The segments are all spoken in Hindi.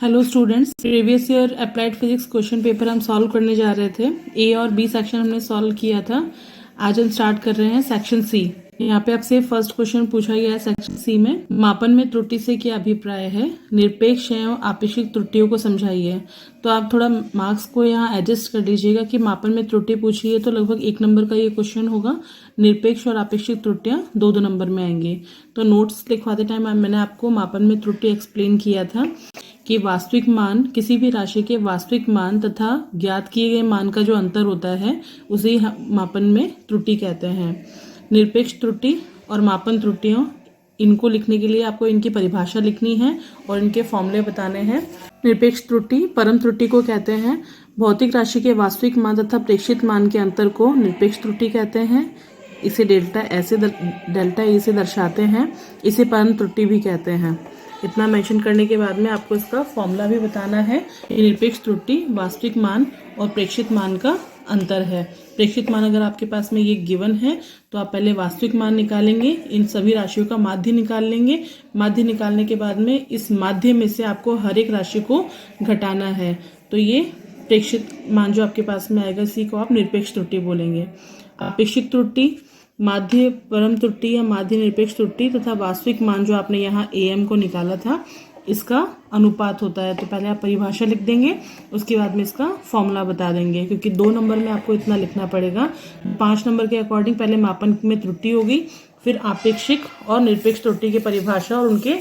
Hello students, previous year applied physics question paper हम सॉल्व करने जा रहे थे। ए और बी सेक्शन हमने सॉल्व किया था। आज हम स्टार्ट कर रहे हैं सेक्शन सी। यहाँ पे आपसे फर्स्ट क्वेश्चन पूछा गया है सेक्शन सी में, मापन में त्रुटि से क्या अभिप्राय है, निरपेक्ष एवं आपेक्षिक त्रुटियों को समझाइए। तो आप थोड़ा मार्क्स को यहाँ एडजस्ट कर लीजिएगा कि मापन में त्रुटि पूछी है तो लगभग 1 नंबर का ये क्वेश्चन होगा। निरपेक्ष और आपेक्षिक त्रुटियां 2-2 नंबर में आएंगी। तो नोट्स लिखवाते टाइम मैंने आपको मापन में त्रुटि एक्सप्लेन किया था कि वास्तविक मान, किसी भी राशि के वास्तविक मान तथा ज्ञात किए गए मान का जो अंतर होता है उसे मापन में त्रुटि कहते हैं। निरपेक्ष त्रुटि और मापन त्रुटियों, इनको लिखने के लिए आपको इनकी परिभाषा लिखनी है और इनके फॉर्मूले बताने हैं। निरपेक्ष त्रुटि परम त्रुटि को कहते हैं। भौतिक राशि के वास्तविक मान तथा प्रेक्षित मान के अंतर को निरपेक्ष त्रुटि कहते हैं। इसे डेल्टा ए से दर्शाते हैं। इसे परम त्रुटि भी कहते हैं। इतना मेंशन करने के बाद में आपको इसका फॉर्मूला भी बताना है। निरपेक्ष त्रुटि वास्तविक मान और प्रेक्षित मान का अंतर है। प्रेक्षित मान अगर आपके पास में ये गिवन है तो आप पहले वास्तविक मान निकालेंगे, इन सभी राशियों का माध्य निकाल लेंगे। माध्य निकालने के बाद में इस माध्य में से आपको हर एक राशि को घटाना है। तो ये प्रेक्षित मान जो आपके पास में आएगा, इसी को आप निरपेक्ष त्रुटि बोलेंगे। आपेक्षिक त्रुटि माध्य परम त्रुटि या माध्य निरपेक्ष त्रुटि तथा वास्तविक मान जो आपने यहाँ AM को निकाला था, इसका अनुपात होता है। तो पहले आप परिभाषा लिख देंगे, उसके बाद में इसका फॉर्मूला बता देंगे, क्योंकि 2 नंबर में आपको इतना लिखना पड़ेगा। 5 नंबर के अकॉर्डिंग पहले मापन में त्रुटि होगी, फिर आपेक्षिक और निरपेक्ष त्रुटि की परिभाषा और उनके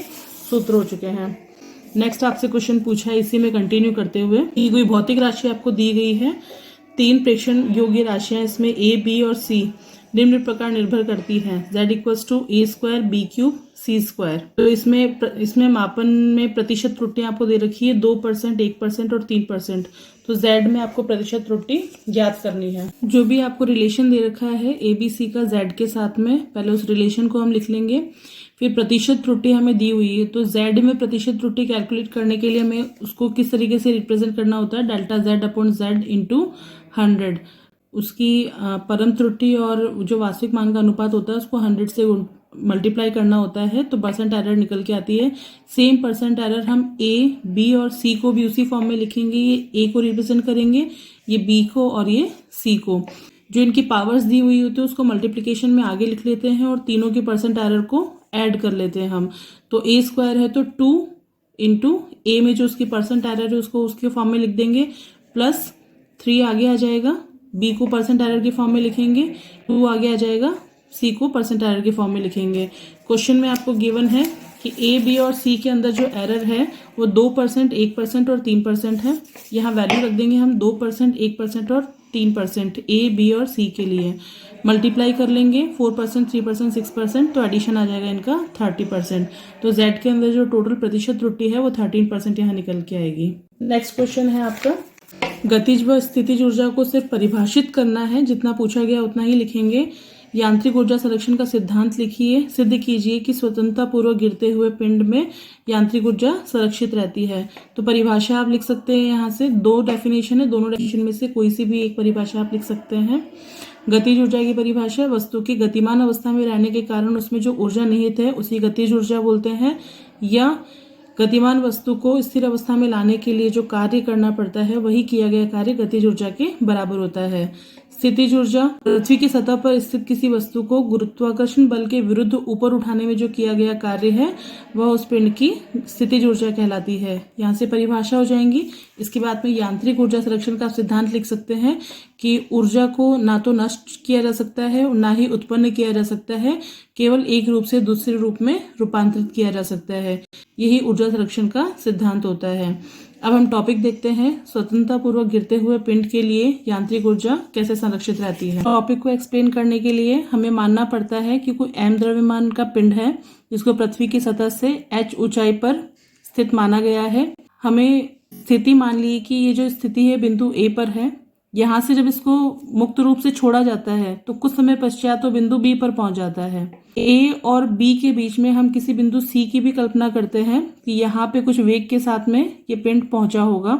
सूत्र हो चुके हैं। नेक्स्ट आपसे क्वेश्चन पूछा है, इसी में कंटिन्यू करते हुए, कोई भौतिक राशि आपको दी गई है। 3 प्रेक्षण योग्य राशियां इसमें A, B और C निम्न प्रकार निर्भर करती हैं। Z = A² B³ C²। तो इसमें मापन में प्रतिशत त्रुटियां आपको दे रखी है 2%, 1% और 3%। तो Z में आपको प्रतिशत त्रुटि ज्ञात करनी है। जो भी आपको रिलेशन दे रखा है ABC का Z के साथ में, पहले उस रिलेशन को हम लिख लेंगे। फिर प्रतिशत त्रुटि हमें दी हुई है, तो Z में प्रतिशत त्रुटि कैलकुलेट करने के लिए हमें उसको किस तरीके से रिप्रेजेंट करना होता है, ΔZ/Z × 100। उसकी परम त्रुटि और जो वास्तविक मान का अनुपात होता है उसको 100 से मल्टीप्लाई करना होता है, तो परसेंट एरर निकल के आती है। सेम परसेंट एरर हम A, B और C को भी उसी फॉर्म में लिखेंगे। ये A को रिप्रेजेंट करेंगे, ये B को और ये C को। जो इनकी पावर्स दी हुई होती है उसको मल्टीप्लिकेशन में आगे लिख लेते हैं और तीनों की परसेंट एरर को ऐड कर लेते हैं हम। तो A² है तो 2 × A में जो उसकी परसेंट एरर है उसको उसके फॉर्म में लिख देंगे, प्लस 3 आगे आ जाएगा, B को परसेंट एरर के फॉर्म में लिखेंगे, 2 आगे आ जाएगा, C को परसेंट एरर के फॉर्म में लिखेंगे। क्वेश्चन में आपको गिवन है कि A, B और C के अंदर जो एरर है वो 2%, 1% और 3% है। यहाँ वैल्यू रख देंगे हम 2%, 1% और 3% A, B और C के लिए। मल्टीप्लाई कर लेंगे 4%, 3%, 6%, तो एडिशन आ जाएगा इनका 30%। तो Z के अंदर जो टोटल प्रतिशत त्रुटि है वो 13% यहाँ निकल के आएगी। नेक्स्ट क्वेश्चन है आपका, गतिज व स्थितिज ऊर्जा को सिर्फ परिभाषित करना है, जितना पूछा गया उतना ही लिखेंगे। यांत्रिक ऊर्जा संरक्षण का सिद्धांत लिखिए। सिद्ध कीजिए कि स्वतंत्रता पूर्वक गिरते हुए पिंड में यांत्रिक ऊर्जा संरक्षित रहती है। तो परिभाषा आप लिख सकते हैं, यहाँ से 2 डेफिनेशन है, दोनों डेफिनेशन में से कोई सी भी एक परिभाषा आप लिख सकते हैं। गतिज ऊर्जा की परिभाषा, वस्तु की गतिमान अवस्था में रहने के कारण उसमें जो ऊर्जा निहित है उसी गतिज ऊर्जा बोलते हैं। या गतिमान वस्तु को स्थिर अवस्था में लाने के लिए जो कार्य करना पड़ता है वही किया गया कार्य गतिज ऊर्जा के बराबर होता है। स्थितिज ऊर्जा, पृथ्वी की सतह पर स्थित किसी वस्तु को गुरुत्वाकर्षण बल के विरुद्ध ऊपर उठाने में जो किया गया कार्य है वह उस पिंड की स्थितिज ऊर्जा कहलाती है। यहाँ से परिभाषा हो जाएंगी। इसके बाद में यांत्रिक ऊर्जा संरक्षण का सिद्धांत लिख सकते हैं कि ऊर्जा को ना तो नष्ट किया जा सकता है और ना ही उत्पन्न किया जा सकता है, केवल एक रूप से दूसरे रूप में रूपांतरित किया जा सकता है। यही ऊर्जा संरक्षण का सिद्धांत होता है। अब हम टॉपिक देखते हैं, स्वतंत्रता पूर्वक गिरते हुए पिंड के लिए यांत्रिक ऊर्जा कैसे संरक्षित रहती है। टॉपिक को एक्सप्लेन करने के लिए हमें मानना पड़ता है कि कोई m द्रव्यमान का पिंड है जिसको पृथ्वी की सतह से h ऊंचाई पर स्थित माना गया है। हमें स्थिति मान ली कि ये जो स्थिति है बिंदु A पर है। यहाँ से जब इसको मुक्त रूप से छोड़ा जाता है तो कुछ समय पश्चात तो बिंदु B पर पहुंच जाता है। A और B के बीच में हम किसी बिंदु C की भी कल्पना करते हैं कि यहाँ पे कुछ वेग के साथ में ये पिंड पहुंचा होगा।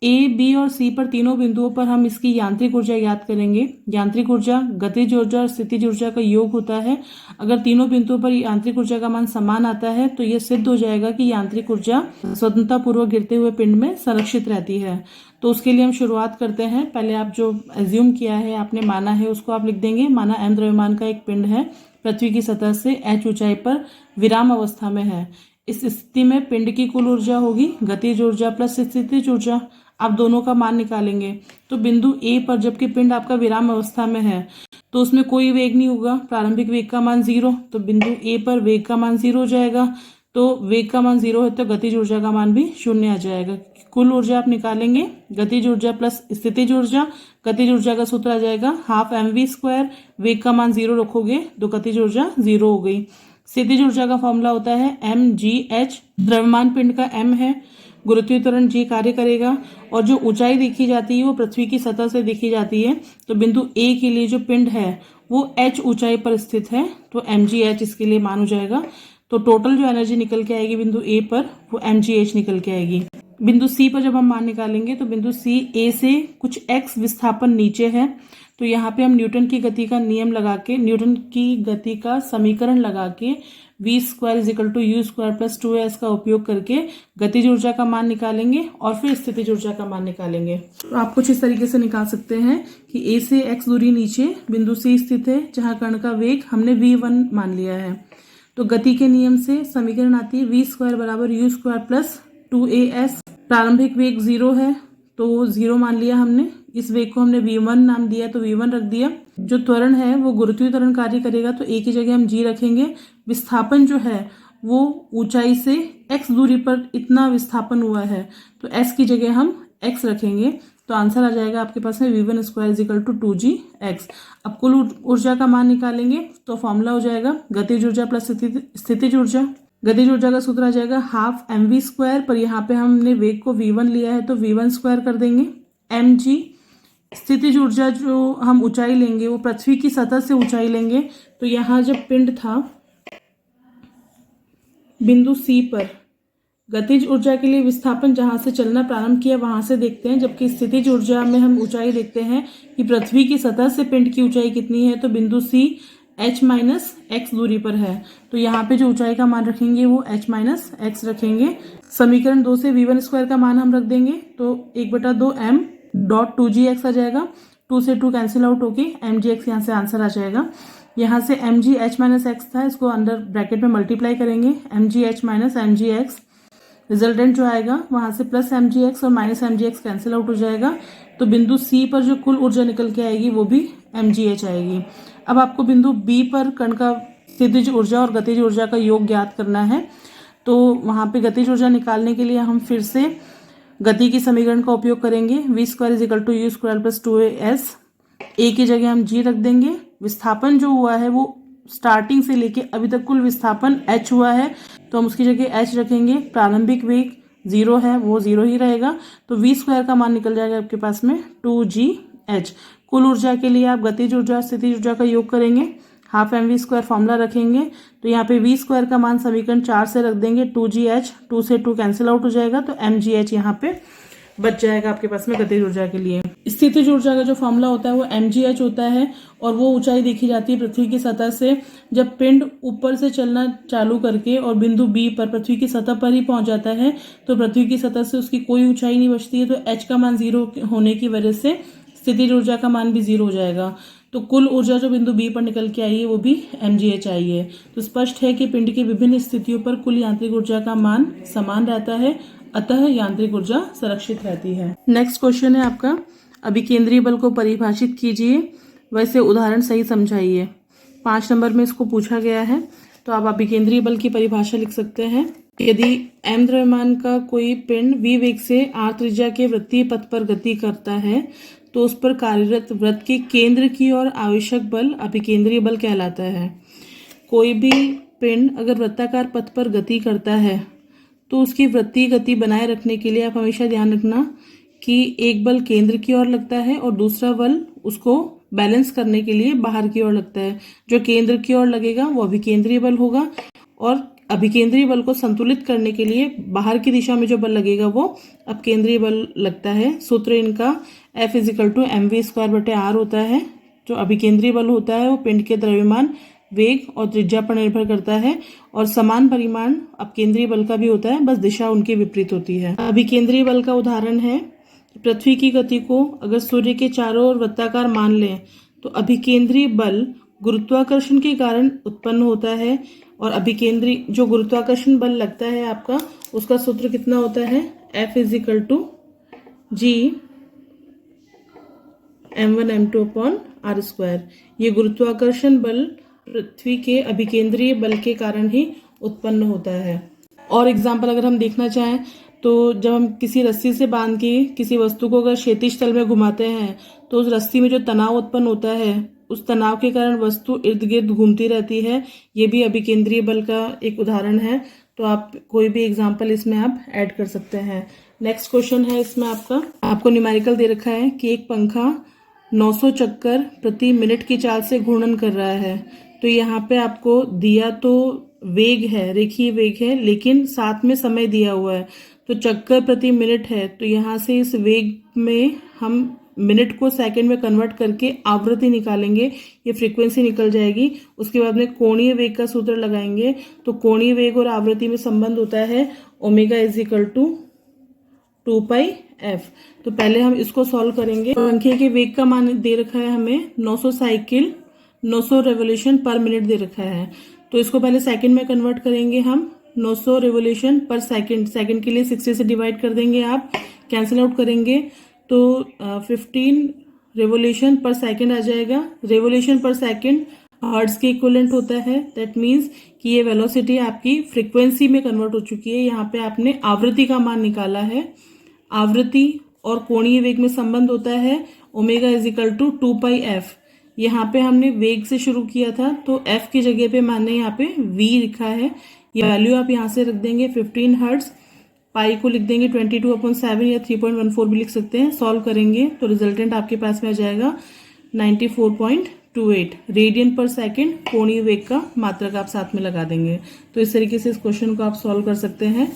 ए, बी और सी पर तीनों बिंदुओं पर हम इसकी यांत्रिक ऊर्जा ज्ञात करेंगे। यांत्रिक ऊर्जा गतिज ऊर्जा और स्थितिज ऊर्जा का योग होता है। अगर तीनों बिंदुओं पर यांत्रिक ऊर्जा का मान समान आता है तो यह सिद्ध हो जाएगा कि यांत्रिक ऊर्जा स्वतंत्रता पूर्वक गिरते हुए पिंड में संरक्षित रहती है। तो उसके लिए हम शुरुआत करते हैं। पहले आप जो एज्यूम किया है, आपने माना है, उसको आप लिख देंगे। माना m द्रव्यमान का एक पिंड है, पृथ्वी की सतह से h ऊंचाई पर विराम अवस्था में है। इस स्थिति में पिंड की कुल ऊर्जा होगी गतिज ऊर्जा प्लस स्थितिज ऊर्जा। आप दोनों का मान निकालेंगे। तो बिंदु ए पर जबकि पिंड आपका विराम अवस्था में है तो उसमें कोई वेग नहीं होगा, प्रारंभिक वेग का मान 0। तो बिंदु ए पर वेग का मान 0 हो जाएगा। तो वेग का मान 0 है तो गतिज ऊर्जा का मान भी 0 आ जाएगा। कुल ऊर्जा आप निकालेंगे गतिज ऊर्जा प्लस स्थितिज ऊर्जा। गतिज ऊर्जा का सूत्र आ जाएगा हाफ mv²। वेग का मान 0 रखोगे तो गतिज ऊर्जा 0 हो गई। स्थितिज ऊर्जा का फॉर्मूला होता है mgh। द्रव्यमान पिंड का m है, गुरुत्वीय त्वरण g कार्य करेगा और जो ऊंचाई देखी जाती है वो पृथ्वी की सतह से देखी जाती है। तो बिंदु ए के लिए जो पिंड है वो h ऊंचाई पर स्थित है तो mgh इसके लिए मान हो जाएगा। तो टोटल जो एनर्जी निकल के आएगी बिंदु ए पर वो mgh निकल के आएगी। बिंदु सी पर जब हम मान निकालेंगे तो बिंदु सी ए से कुछ x विस्थापन नीचे है। तो यहाँ पे हम न्यूटन की गति का नियम लगा के, न्यूटन की गति का समीकरण लगा के v² = u² + 2s का उपयोग करके गतिज ऊर्जा का मान निकालेंगे और फिर स्थितिज ऊर्जा का मान निकालेंगे। तो आप कुछ इस तरीके से निकाल सकते हैं कि ए से x दूरी नीचे बिंदु सी स्थित है जहां कण का वेग हमने v1 मान लिया है। तो गति के नियम से समीकरण आती है v² = u² + 2as। प्रारंभिक वेग 0 है तो 0 मान लिया हमने। इस वेग को हमने v1 नाम दिया तो v1 रख दिया। जो त्वरण है वो गुरुत्वीय त्वरण कार्य करेगा तो a की जगह हम g रखेंगे। विस्थापन जो है वो ऊंचाई से x दूरी पर इतना विस्थापन हुआ है तो s की जगह हम x रखेंगे। तो आंसर आ जाएगा आपके पास में v1² = 2gx। अब कुल ऊर्जा का मान निकालेंगे तो फॉर्मूला हो जाएगा गतिज ऊर्जा प्लस स्थितिज ऊर्जा। गतिज ऊर्जा का सूत्र आ जाएगा हाफ mv², पर यहाँ पे हमने वेग को v1 लिया है तो v1² कर देंगे mg। स्थितिज ऊर्जा जो हम ऊंचाई लेंगे वो पृथ्वी की सतह से ऊंचाई लेंगे। तो यहाँ जब पिंड था बिंदु सी पर, गतिज ऊर्जा के लिए विस्थापन जहां से चलना प्रारंभ किया वहां से देखते हैं, जबकि स्थितिज ऊर्जा में हम ऊंचाई देखते हैं कि पृथ्वी की सतह से पिंड की ऊंचाई कितनी है। तो बिंदु सी h - x दूरी पर है तो यहाँ पे जो ऊंचाई का मान रखेंगे वो h - x रखेंगे। समीकरण 2 से v1² का मान हम रख देंगे तो 1/2 m.2gx आ जाएगा। 2 से 2 कैंसिल आउट होके mgx यहाँ से आंसर आ जाएगा। यहाँ से mg h - x था, इसको अंडर ब्रैकेट में मल्टीप्लाई करेंगे mg h - mgx। रिजल्टेंट जो आएगा वहां से प्लस mgx और माइनस mgx कैंसिल आउट हो जाएगा। तो बिंदु सी पर जो कुल ऊर्जा निकल के आएगी वो भी mgh आएगी। अब आपको बिंदु बी पर कण का स्थितिज ऊर्जा और गतिज ऊर्जा का योग ज्ञात करना है। तो वहां पे गतिज ऊर्जा निकालने के लिए हम फिर से गति की समीकरण का उपयोग करेंगे v² = u² + 2as। a की जगह हम g रख देंगे। विस्थापन जो हुआ है वो स्टार्टिंग से लेके अभी तक कुल विस्थापन h हुआ है तो हम उसकी जगह h रखेंगे। प्रारंभिक वेग 0 है वो 0 ही रहेगा तो v² का मान निकल जाएगा आपके पास में 2gh। कुल ऊर्जा के लिए आप गतिज ऊर्जा और स्थितिज ऊर्जा का योग करेंगे, हाफ mv² फॉर्मूला रखेंगे। तो यहाँ पे v² का मान समीकरण 4 से रख देंगे 2gh। 2 से 2 कैंसिल आउट हो जाएगा तो mgh यहाँ पे बच जाएगा आपके पास में गतिज ऊर्जा के लिए। स्थितिज ऊर्जा का जो फॉर्मूला होता है वो mgh होता है और वो ऊंचाई देखी जाती है पृथ्वी की सतह से। जब पिंड ऊपर से चलना चालू करके और बिंदु बी पर पृथ्वी की सतह पर ही पहुंच जाता है तो पृथ्वी की सतह से उसकी कोई ऊंचाई नहीं बचती है तो h का मान 0 होने की वजह से स्थितिज ऊर्जा का मान भी 0 हो जाएगा। तो कुल ऊर्जा जो बिंदु बी पर निकल के आई है वो भी mgh आई है। तो स्पष्ट है कि पिंड की विभिन्न स्थितियों पर कुल यांत्रिक ऊर्जा का मान समान रहता है, अतः यांत्रिक ऊर्जा संरक्षित रहती है। नेक्स्ट क्वेश्चन है आपका, अभिकेंद्रीय बल को परिभाषित कीजिए, वैसे उदाहरण सही समझाइए। 5 नंबर में इसको पूछा गया है। तो आप अभिकेंद्रीय बल की परिभाषा लिख सकते हैं। यदि m द्रव्यमान का कोई पिंड v वेग से r त्रिज्या के वृत्तीय पथ पर गति करता है तो उस पर कार्यरत वृत्त के केंद्र की ओर आवश्यक बल अभिकेंद्रीय बल कहलाता है। कोई भी पिंड अगर वृत्ताकार पथ पर गति करता है तो उसकी वृत्तीय गति बनाए रखने के लिए आप हमेशा ध्यान रखना कि एक बल केंद्र की ओर लगता है और दूसरा बल उसको बैलेंस करने के लिए बाहर की ओर लगता है। जो केंद्र की ओर लगेगा वो अभिकेंद्रीय बल होगा और अभिकेंद्रीय बल को संतुलित करने के लिए बाहर की दिशा में जो बल लगेगा वो अपकेंद्रीय बल लगता है। सूत्र इनका F = mv²/r होता है। जो अभिकेंद्रीय बल होता है वो पिंड के द्रव्यमान, वेग और त्रिज्या पर निर्भर करता है और समान परिमाण अपकेंद्रीय बल का भी होता है, बस दिशा उनकी विपरीत होती है। अभिकेंद्रीय बल का उदाहरण है पृथ्वी की गति को अगर सूर्य के चारों ओर वृत्ताकार मान लें तो अभिकेंद्रीय बल गुरुत्वाकर्षण के कारण उत्पन्न होता है और अभिकेंद्रीय जो गुरुत्वाकर्षण बल लगता है आपका, उसका सूत्र कितना होता है? F = G m1m2/r²। ये गुरुत्वाकर्षण बल पृथ्वी के अभिकेंद्रीय बल के कारण ही उत्पन्न होता है। और एग्जाम्पल अगर हम देखना चाहें तो जब हम किसी रस्सी से बांध के किसी वस्तु को अगर क्षैतिज तल में घुमाते हैं तो उस रस्सी में जो तनाव उत्पन्न होता है, उस तनाव के कारण वस्तु इर्द गिर्द घूमती रहती है। ये भी अभिकेंद्रीय बल का एक उदाहरण है। तो आप कोई भी एग्जाम्पल इसमें आप ऐड कर सकते हैं। नेक्स्ट क्वेश्चन है इसमें आपको न्यूमेरिकल दे रखा है कि एक पंखा 900 चक्कर प्रति मिनट की चाल से घूर्णन कर रहा है। तो यहाँ पे आपको दिया तो वेग है, रेखीय वेग है, लेकिन साथ में समय दिया हुआ है। तो चक्कर प्रति मिनट है, तो यहाँ से इस वेग में हम मिनट को सेकंड में कन्वर्ट करके आवृत्ति निकालेंगे, ये फ्रीक्वेंसी निकल जाएगी। उसके बाद में कोणीय वेग का सूत्र लगाएंगे। तो कोणीय वेग और आवृत्ति में संबंध होता है ओमेगा = 2πf। तो पहले हम इसको सॉल्व करेंगे। पंखे के वेग का मान दे रखा है हमें 900 साइकिल 900 रेवोल्यूशन पर मिनट दे रखा है। तो इसको पहले सेकंड में कन्वर्ट करेंगे हम। 900 रेवोल्यूशन पर सेकंड के लिए 60 से डिवाइड कर देंगे, आप कैंसिल आउट करेंगे तो 15 रेवोल्यूशन पर सेकंड आ जाएगा। रेवोल्यूशन पर सेकंड हर्ट्ज के इक्विवेलेंट होता है। दैट मीन्स कि ये वेलोसिटी आपकी फ्रीक्वेंसी में कन्वर्ट हो चुकी है। यहाँ पे आपने आवृत्ति का मान निकाला है। आवृत्ति और कोणीय वेग में संबंध होता है ओमेगा = 2πf। यहाँ पे हमने वेग से शुरू किया था तो f की जगह पे मैंने यहाँ पे v लिखा है। ये वैल्यू आप यहाँ से रख देंगे 15 हर्ट्ज, पाई को लिख देंगे 22/7 या 3.14 भी लिख सकते हैं। सॉल्व करेंगे तो रिजल्टेंट आपके पास में आ जाएगा 94.28 रेडियन पर सेकंड। कोणीय वेग का मात्रक आप साथ में लगा देंगे। तो इस तरीके से इस क्वेश्चन को आप सॉल्व कर सकते हैं।